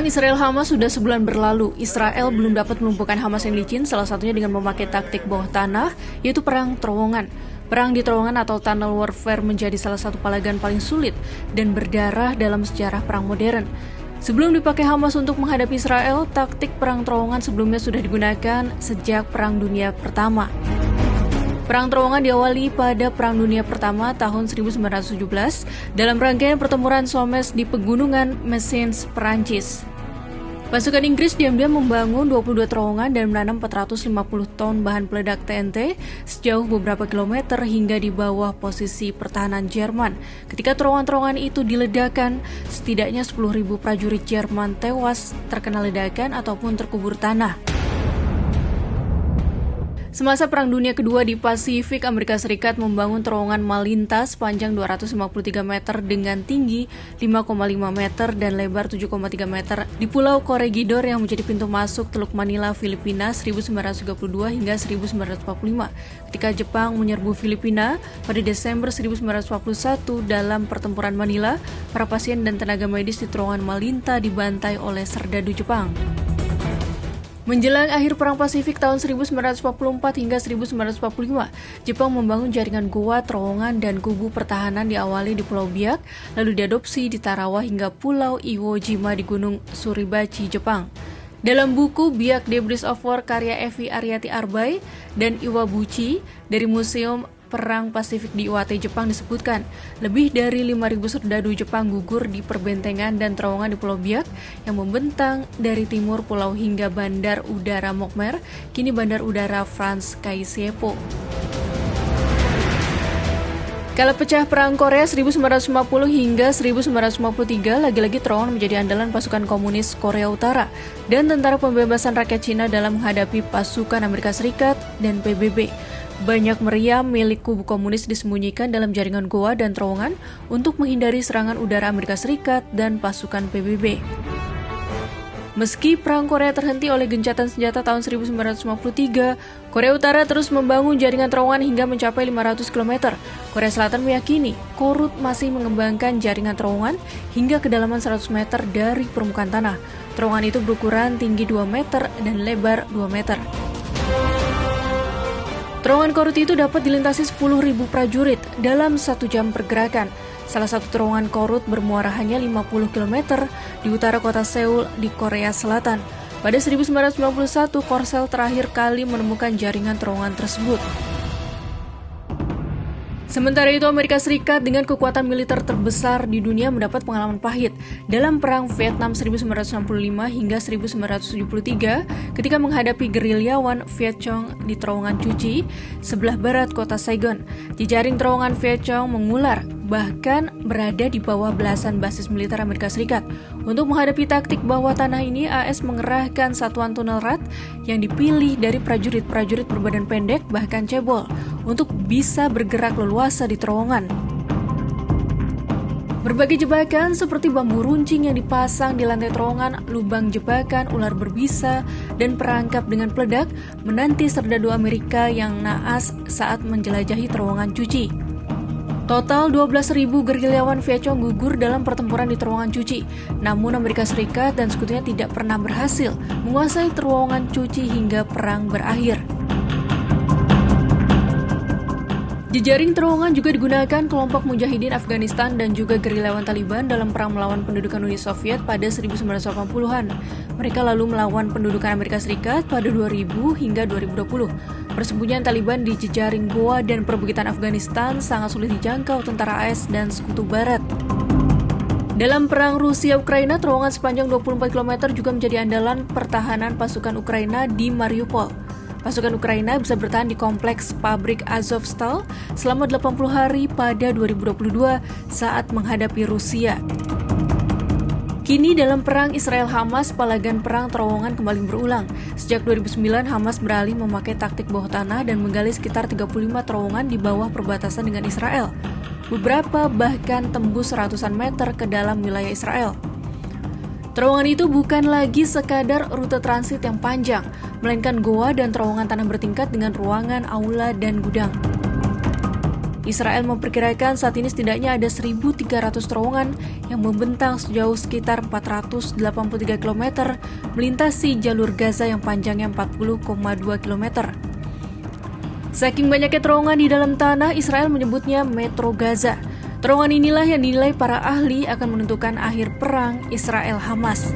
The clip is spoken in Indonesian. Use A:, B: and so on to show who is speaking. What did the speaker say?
A: Perang Israel-Hamas sudah sebulan berlalu. Israel belum dapat melumpuhkan Hamas yang licin, salah satunya dengan memakai taktik bawah tanah, yaitu perang terowongan. Perang di terowongan atau tunnel warfare menjadi salah satu palagan paling sulit dan berdarah dalam sejarah perang modern. Sebelum dipakai Hamas untuk menghadapi Israel, taktik perang terowongan sebelumnya sudah digunakan sejak Perang Dunia Pertama. Perang terowongan diawali pada Perang Dunia Pertama tahun 1917 dalam rangkaian pertempuran Somme di pegunungan Messines, Perancis. Pasukan Inggris diam-diam membangun 22 terowongan dan menanam 450 ton bahan peledak TNT sejauh beberapa kilometer hingga di bawah posisi pertahanan Jerman. Ketika terowongan-terowongan itu diledakkan, setidaknya 10.000 prajurit Jerman tewas terkena ledakan ataupun terkubur tanah. Semasa Perang Dunia Kedua di Pasifik, Amerika Serikat membangun terowongan Malinta sepanjang 253 meter dengan tinggi 5,5 meter dan lebar 7,3 meter di Pulau Corregidor yang menjadi pintu masuk Teluk Manila, Filipina 1932 hingga 1945. Ketika Jepang menyerbu Filipina pada Desember 1941 dalam pertempuran Manila, para pasien dan tenaga medis di terowongan Malinta dibantai oleh serdadu Jepang. Menjelang akhir Perang Pasifik tahun 1944 hingga 1945, Jepang membangun jaringan goa, terowongan, dan kubu pertahanan diawali di Pulau Biak, lalu diadopsi di Tarawa hingga Pulau Iwo Jima di Gunung Suribachi, Jepang. Dalam buku Biak Debris of War karya Evi Ariati Arbay dan Iwabuchi dari Museum Perang Pasifik di Iwate, Jepang disebutkan, lebih dari 5.000 serdadu Jepang gugur di perbentengan dan terowongan di Pulau Biak yang membentang dari timur pulau hingga Bandar Udara Mokmer, kini Bandar Udara Franz Kaisiepo. Kala pecah Perang Korea 1950 hingga 1953, lagi-lagi terowongan menjadi andalan pasukan komunis Korea Utara dan Tentara Pembebasan Rakyat Cina dalam menghadapi pasukan Amerika Serikat dan PBB. Banyak meriam milik kubu komunis disembunyikan dalam jaringan goa dan terowongan untuk menghindari serangan udara Amerika Serikat dan pasukan PBB. Meski Perang Korea terhenti oleh gencatan senjata tahun 1953, Korea Utara terus membangun jaringan terowongan hingga mencapai 500 km. Korea Selatan meyakini Korut masih mengembangkan jaringan terowongan hingga kedalaman 100 meter dari permukaan tanah. Terowongan itu berukuran tinggi 2 meter dan lebar 2 meter. Terowongan Korut itu dapat dilintasi 10.000 prajurit dalam 1 jam pergerakan. Salah satu terowongan Korut bermuara hanya 50 km di utara kota Seoul di Korea Selatan. Pada 1991, Korsel terakhir kali menemukan jaringan terowongan tersebut. Sementara itu, Amerika Serikat dengan kekuatan militer terbesar di dunia mendapat pengalaman pahit dalam Perang Vietnam 1965 hingga 1973 ketika menghadapi gerilyawan Viet Cong di terowongan Cuci, sebelah barat kota Saigon. Jejaring terowongan Viet Cong mengular, bahkan berada di bawah belasan basis militer Amerika Serikat. Untuk menghadapi taktik bawah tanah ini, AS mengerahkan satuan tunnel rat yang dipilih dari prajurit-prajurit berbadan pendek bahkan cebol untuk bisa bergerak leluasa di terowongan. Berbagai jebakan seperti bambu runcing yang dipasang di lantai terowongan, lubang jebakan, ular berbisa, dan perangkap dengan peledak menanti serdadu Amerika yang naas saat menjelajahi terowongan Cuci. Total 12.000 gerilyawan Viet Cong gugur dalam pertempuran di terowongan Cuci. Namun Amerika Serikat dan sekutunya tidak pernah berhasil menguasai terowongan Cuci hingga perang berakhir. Jejaring terowongan juga digunakan kelompok Mujahidin Afghanistan dan juga gerilyawan Taliban dalam perang melawan pendudukan Uni Soviet pada 1980-an. Mereka lalu melawan pendudukan Amerika Serikat pada 2000 hingga 2020. Persembunyian Taliban di jejaring goa dan perbukitan Afghanistan sangat sulit dijangkau tentara AS dan Sekutu Barat. Dalam perang Rusia-Ukraina, terowongan sepanjang 24 km juga menjadi andalan pertahanan pasukan Ukraina di Mariupol. Pasukan Ukraina bisa bertahan di kompleks pabrik Azovstal selama 80 hari pada 2022 saat menghadapi Rusia. Kini dalam perang Israel-Hamas, palagan perang terowongan kembali berulang. Sejak 2009, Hamas beralih memakai taktik bawah tanah dan menggali sekitar 35 terowongan di bawah perbatasan dengan Israel. Beberapa bahkan tembus ratusan meter ke dalam wilayah Israel. Terowongan itu bukan lagi sekadar rute transit yang panjang, melainkan goa dan terowongan tanah bertingkat dengan ruangan, aula, dan gudang. Israel memperkirakan saat ini setidaknya ada 1.300 terowongan yang membentang sejauh sekitar 483 km melintasi jalur Gaza yang panjangnya 40,2 km. Saking banyaknya terowongan di dalam tanah, Israel menyebutnya Metro Gaza. Terowongan inilah yang dinilai para ahli akan menentukan akhir perang Israel-Hamas.